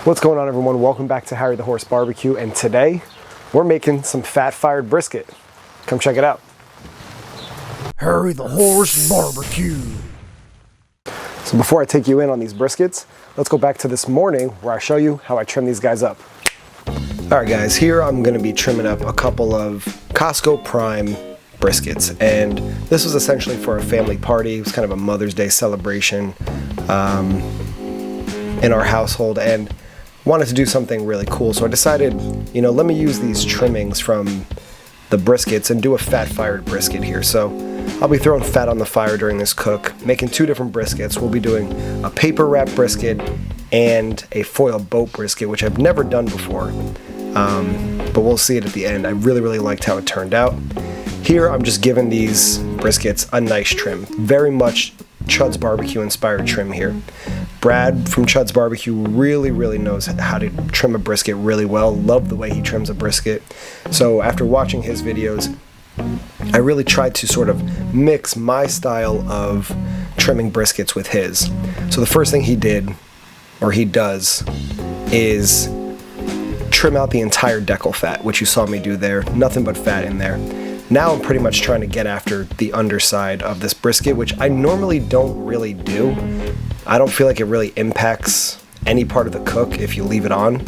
What's going on, everyone? Welcome back to Harry the Horse Barbecue, and today we're making some fat-fired brisket. Come check it out. Harry the Horse Barbecue. So before I take you in on these briskets, let's go back to this morning where I show you how I trim these guys up. Alright guys, here I'm going to be trimming up a couple of Costco Prime briskets, and this was essentially for a family party. It was kind of a Mother's Day celebration in our household, and wanted to do something really cool, so I decided, let me use these trimmings from the briskets and do a fat-fired brisket here. So I'll be throwing fat on the fire during this cook, making two different briskets. We'll be doing a paper wrap brisket and a foil boat brisket, which I've never done before, but we'll see it at the end. I really liked how it turned out. Here I'm just giving these briskets a nice trim, very much Chud's Barbecue inspired trim here. Brad from Chud's Barbecue really knows how to trim a brisket really well. Love the way he trims a brisket. So after watching his videos, I really tried to sort of mix my style of trimming briskets with his. So the first thing he does, is trim out the entire decal fat, which you saw me do there. Nothing but fat in there. Now I'm pretty much trying to get after the underside of this brisket, which I normally don't really do. I don't feel like it really impacts any part of the cook if you leave it on,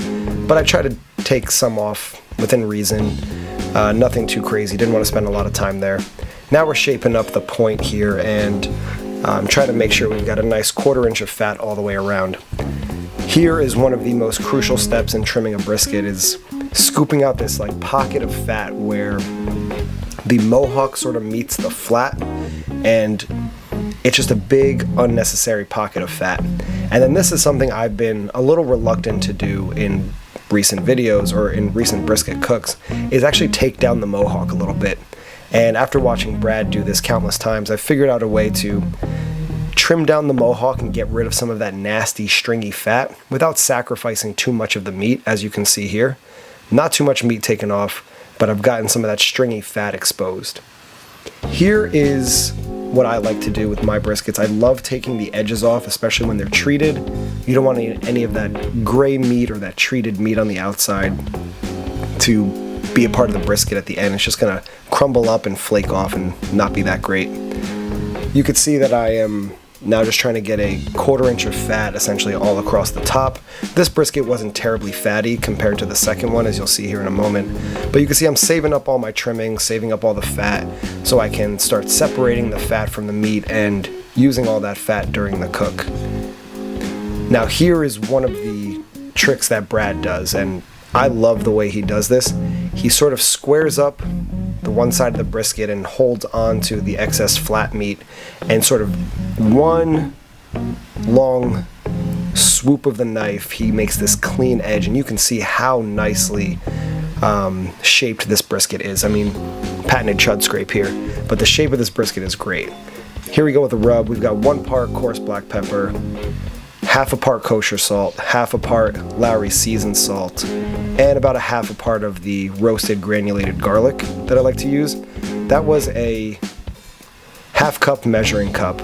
but I try to take some off within reason. Nothing too crazy, didn't want to spend a lot of time there. Now we're shaping up the point here and trying to make sure we've got a nice 1/4 inch of fat all the way around. Here is one of the most crucial steps in trimming a brisket, is scooping out this pocket of fat where the mohawk sort of meets the flat, and it's just a big unnecessary pocket of fat. And then this is something I've been a little reluctant to do in recent videos or in recent brisket cooks, is actually take down the mohawk a little bit. And after watching Brad do this countless times, I figured out a way to trim down the mohawk and get rid of some of that nasty stringy fat without sacrificing too much of the meat, as you can see here. Not too much meat taken off, but I've gotten some of that stringy fat exposed. Here is what I like to do with my briskets. I love taking the edges off, especially when they're treated. You don't want any of that gray meat or that treated meat on the outside to be a part of the brisket at the end. It's just gonna crumble up and flake off and not be that great. You could see that I am now just trying to get a 1/4 inch of fat essentially all across the top. This brisket wasn't terribly fatty compared to the second one, as you'll see here in a moment. But you can see I'm saving up all my trimmings, saving up all the fat, so I can start separating the fat from the meat and using all that fat during the cook. Now here is one of the tricks that Brad does, and I love the way he does this. He sort of squares up the one side of the brisket and holds on to the excess flat meat, and sort of one long swoop of the knife, he makes this clean edge, and you can see how nicely shaped this brisket is. I mean, patented Chud scrape here, but the shape of this brisket is great. Here we go with the rub. We've got 1 part coarse black pepper, 1/2 part kosher salt, 1/2 part Lawry seasoned salt, and about 1/2 part of the roasted granulated garlic that I like to use. That was a 1/2 cup measuring cup,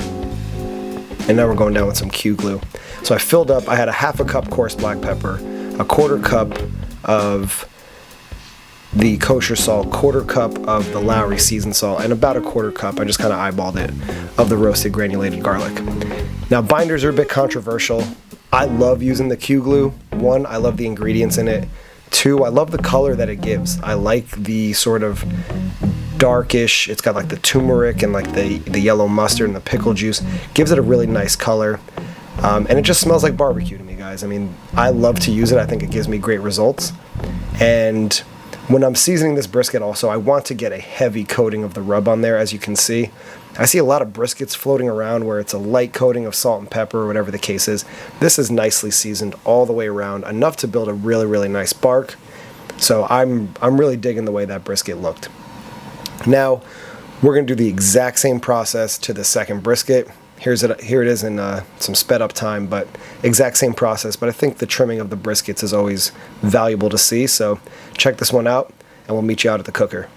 and now we're going down with some Q glue. So I filled up, I had 1/2 cup coarse black pepper, a 1/4 cup of the kosher salt, 1/4 cup of the Lawry seasoned salt, and about a 1/4 cup, I just kind of eyeballed it, of the roasted granulated garlic. Now binders are a bit controversial. I love using the Q glue. 1, I love the ingredients in it. 2, I love the color that it gives. I like the sort of darkish, it's got the turmeric and the yellow mustard and the pickle juice. Gives it a really nice color. And it just smells like barbecue to me, guys. I mean, I love to use it. I think it gives me great results. And when I'm seasoning this brisket also, I want to get a heavy coating of the rub on there, as you can see. I see a lot of briskets floating around where it's a light coating of salt and pepper or whatever the case is. This is nicely seasoned all the way around, enough to build a really nice bark. So I'm really digging the way that brisket looked. Now, we're going to do the exact same process to the second brisket. Here it is in some sped up time, but exact same process. But I think the trimming of the briskets is always valuable to see. So check this one out, and we'll meet you out at the cooker.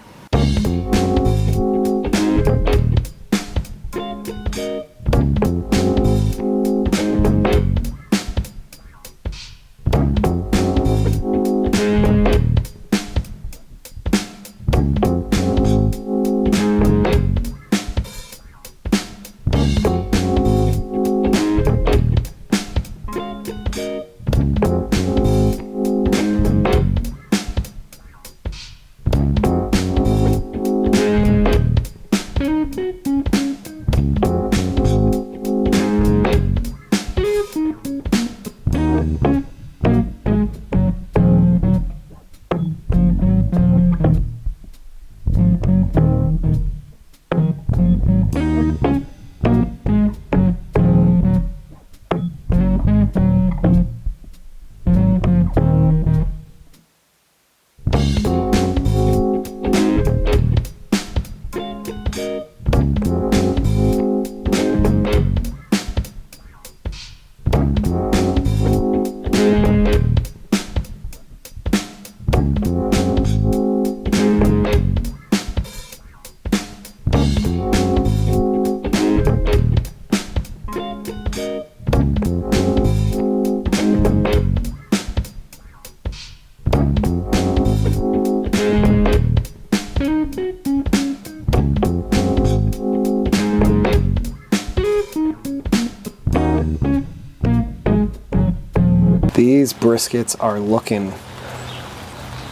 These briskets are looking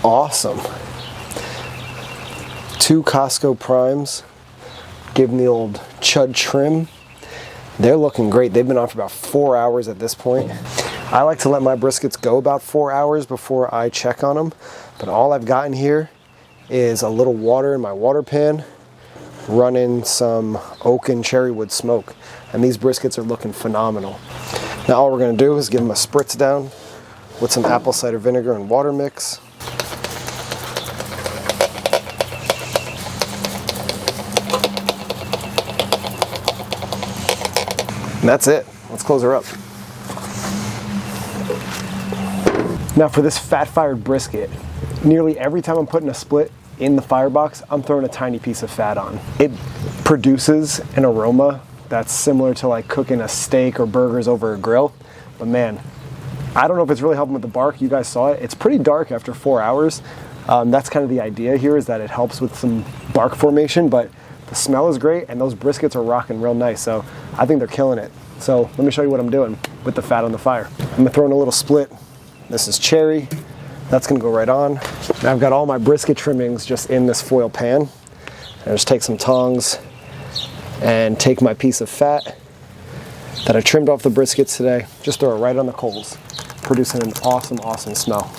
awesome. 2 Costco primes, give them the old chud trim. They're looking great. They've been on for about 4 hours at this point. I like to let my briskets go about 4 hours before I check on them, but all I've gotten here is a little water in my water pan, running some oak and cherry wood smoke, and these briskets are looking phenomenal. Now all we're going to do is give them a spritz down with some apple cider vinegar and water mix. And that's it. Let's close her up. Now for this fat-fired brisket, nearly every time I'm putting a split in the firebox, I'm throwing a tiny piece of fat on. It produces an aroma that's similar to like cooking a steak or burgers over a grill. But man, I don't know if it's really helping with the bark. You guys saw it. It's pretty dark after 4 hours. That's kind of the idea here, is that it helps with some bark formation, but the smell is great and those briskets are rocking real nice. So I think they're killing it. So let me show you what I'm doing with the fat on the fire. I'm gonna throw in a little split. This is cherry. That's gonna go right on. Now I've got all my brisket trimmings just in this foil pan. I just take some tongs and take my piece of fat that I trimmed off the briskets today, just throw it right on the coals, producing an awesome, awesome smell.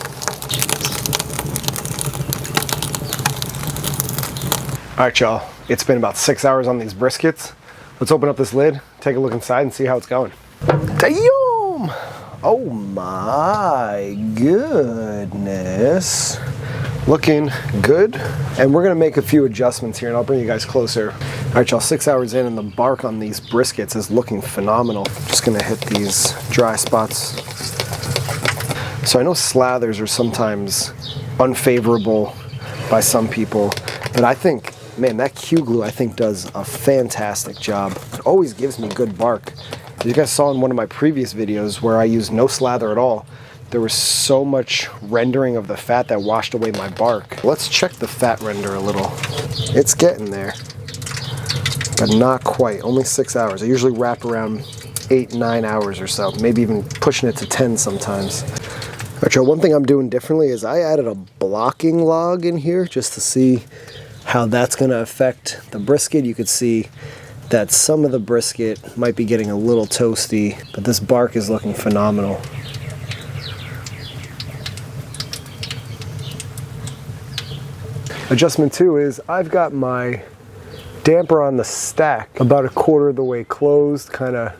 All right, y'all, it's been about 6 hours on these briskets. Let's open up this lid, take a look inside and see how it's going. Damn! Oh my goodness. Looking good. And we're gonna make a few adjustments here and I'll bring you guys closer. All right, y'all, 6 hours in and the bark on these briskets is looking phenomenal. Just gonna hit these dry spots. So I know slathers are sometimes unfavorable by some people, but I think, man, that Q glue I think does a fantastic job. It always gives me good bark. As you guys saw in one of my previous videos where I used no slather at all, there was so much rendering of the fat that washed away my bark. Let's check the fat render a little. It's getting there, but not quite. Only 6 hours. I usually wrap around 8-9 hours or so, maybe even pushing it to 10 sometimes. All right, y'all, one thing I'm doing differently is I added a blocking log in here just to see how that's gonna affect the brisket. You could see that some of the brisket might be getting a little toasty, but this bark is looking phenomenal. Adjustment 2 is I've got my damper on the stack about a quarter of the way closed, kind of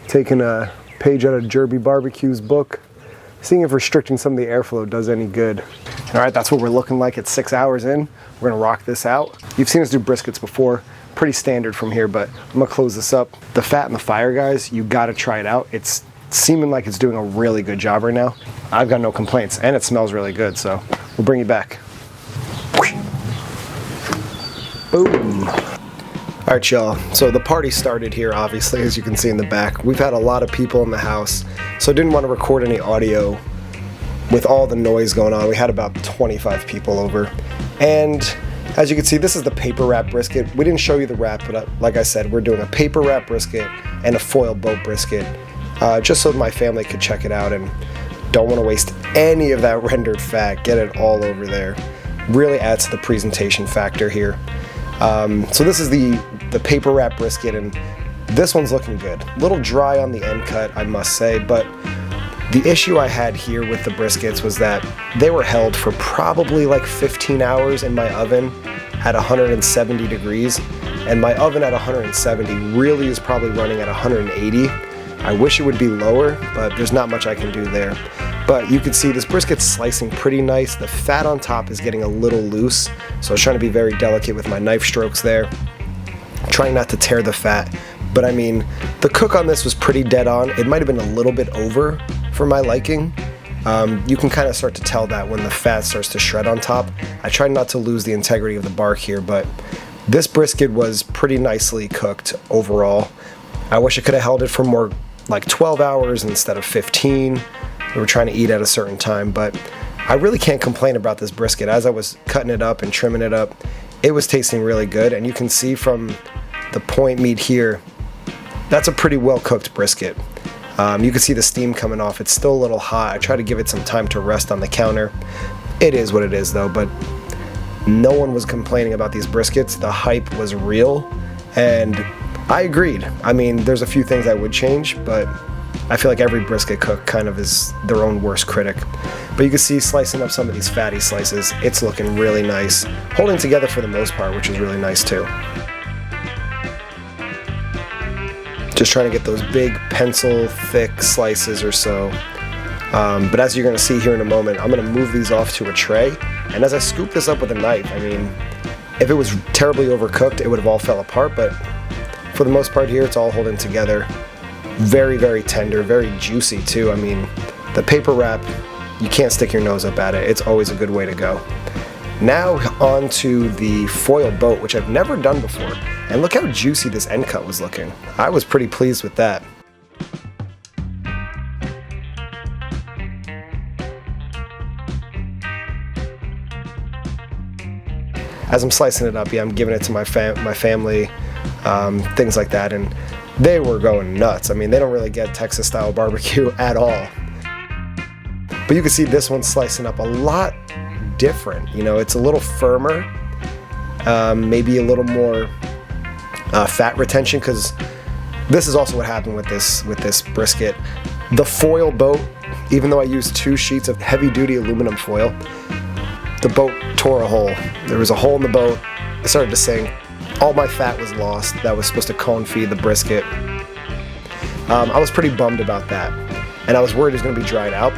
taking a page out of Jerby Barbecue's book, seeing if restricting some of the airflow does any good. All right, that's what we're looking like at 6 hours in. We're gonna rock this out. You've seen us do briskets before, pretty standard from here, but I'm gonna close this up. The fat in the fire, guys, you gotta try it out. It's seeming like it's doing a really good job right now. I've got no complaints, and it smells really good, so we'll bring you back. Boom. All right, y'all, so the party started here, obviously, as you can see in the back. We've had a lot of people in the house, so I didn't want to record any audio with all the noise going on. We had about 25 people over, and as you can see, this is the paper wrap brisket. We didn't show you the wrap, but like I said, we're doing a paper wrap brisket and a foil boat brisket, just so my family could check it out and don't want to waste any of that rendered fat. Get it all over there. Really adds to the presentation factor here. So this is the paper wrap brisket, and this one's looking good. A little dry on the end cut, I must say, but the issue I had here with the briskets was that they were held for probably like 15 hours in my oven at 170 degrees, and my oven at 170 really is probably running at 180. I wish it would be lower, but there's not much I can do there. But you can see this brisket's slicing pretty nice. The fat on top is getting a little loose, so I was trying to be very delicate with my knife strokes there, trying not to tear the fat. But I mean, the cook on this was pretty dead on. It might have been a little bit over for my liking, You can kind of start to tell that when the fat starts to shred on top. I tried not to lose the integrity of the bark here, but this brisket was pretty nicely cooked overall. I wish I could have held it for more, like 12 hours instead of 15. We were trying to eat at a certain time, but I really can't complain about this brisket. As I was cutting it up and trimming it up, it was tasting really good, and you can see from the point meat here, that's a pretty well cooked brisket. You can see the steam coming off. It's still a little hot. I try to give it some time to rest on the counter. It is what it is though, but no one was complaining about these briskets. The hype was real, and I agreed. I mean, there's a few things I would change, but I feel like every brisket cook kind of is their own worst critic. But you can see slicing up some of these fatty slices, it's looking really nice. Holding together for the most part, which is really nice too. Just trying to get those big pencil thick slices or so. But as you're going to see here in a moment, I'm going to move these off to a tray. And as I scoop this up with a knife, I mean, if it was terribly overcooked, it would have all fell apart. But for the most part here, it's all holding together. Very, very tender, very juicy too. I mean, the paper wrap, you can't stick your nose up at it. It's always a good way to go. Now on to the foil boat, which I've never done before. And look how juicy this end cut was looking. I was pretty pleased with that. As I'm slicing it up, yeah, I'm giving it to my family, things like that, and they were going nuts. I mean, they don't really get Texas style barbecue at all. But you can see this one's slicing up a lot different. You know, it's a little firmer, maybe a little more fat retention, because this is also what happened with this brisket. The foil boat, even though I used 2 sheets of heavy duty aluminum foil, the boat tore a hole. There was a hole in the boat. It started to sink. All my fat was lost. That was supposed to cone feed the brisket. I was pretty bummed about that, and I was worried it was going to be dried out.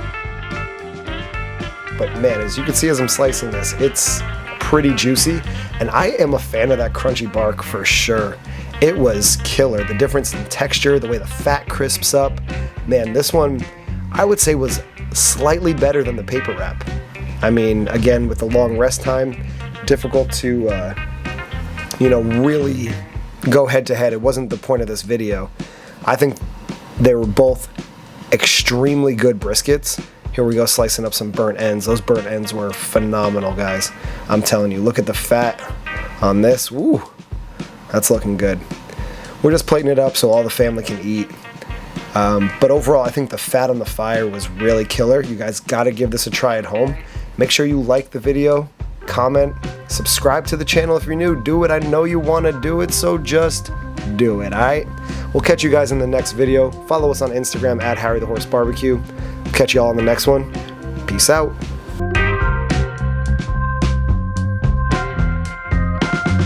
But man, as you can see as I'm slicing this, it's pretty juicy, and I am a fan of that crunchy bark for sure. It was killer. The difference in texture, the way the fat crisps up. Man, this one I would say was slightly better than the paper wrap. I mean, again, with the long rest time, difficult to really go head to head. It wasn't the point of this video. I think they were both extremely good briskets. Here we go, slicing up some burnt ends. Those burnt ends were phenomenal, guys. I'm telling you, look at the fat on this. Woo, that's looking good. We're just plating it up so all the family can eat. But overall, I think the fat on the fire was really killer. You guys got to give this a try at home. Make sure you like the video, comment, subscribe to the channel if you're new. Do it. I know you want to do it, so just do it, all right? We'll catch you guys in the next video. Follow us on Instagram at HarryTheHorseBarbecue. Catch you all in the next one. Peace out.